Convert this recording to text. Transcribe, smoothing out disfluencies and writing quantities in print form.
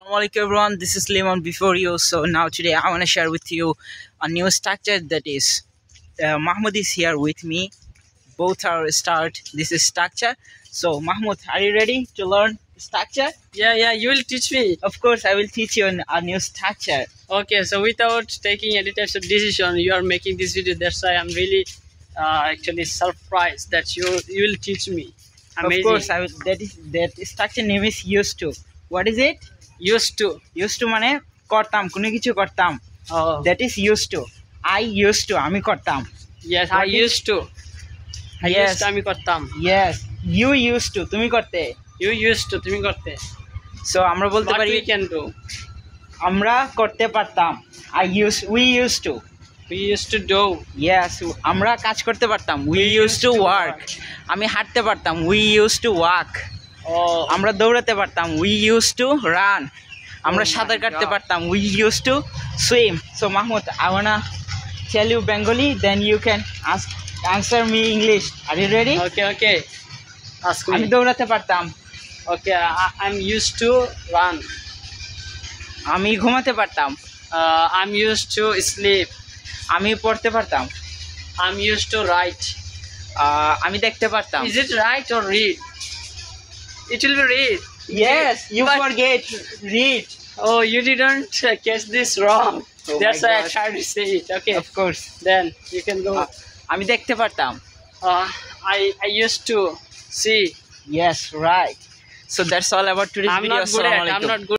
Assalamualaikum everyone, this is Lemon before you. So now today I want to share with you a new structure that is Mahmoud is here with me. Both are start. This is structure. So Mahmoud, are you ready to learn structure? Yeah, you will teach me. Of course, I will teach you a new structure. Okay, so without taking any types of decision, you are making this video. That's why I'm really actually surprised that you will teach me. Amazing. Of course, I will. That structure name is used to. What is it? Used to. Used to মানে করতাম কোনো কিছু করতাম. Oh. That is used to. I used to আমি করতাম. Yes, I used to. Yes. আমি করতাম. Yes. You used to তুমি করতে. You used to তুমি করতে. So আমরা বলতে পারি we can do. আমরা করতে পারতাম. We used to. We used to do. Yes, আমরা কাজ করতে পারতাম. We used to work. আমি হাঁটতে পারতাম. We used to walk. Oh. আমরা দৌড়াতে পারতাম. We used to run. আমরা সাঁতার কাটতে পারতাম. We used to swim. So Mahmoud, I wanna tell you Bengali, then you can answer me English. Are you ready? Okay. Ask me. আমি দৌড়াতে পারতাম. Okay, I'm used to run. আমি ঘুমাতে পারতাম. I'm used to sleep. আমি পড়তে পারতাম. I'm used to write. আমি দেখতে পারতাম. Is it write or read? It will be read. Yes, you forget read. Oh, you didn't catch this wrong. Oh That's my why I God. tried to say it. Okay. Of course. Then you can go. আমি দেখতে পারতাম. I used to see. Yes, right. So that's all about today's I'm video. not good at. I'm not good.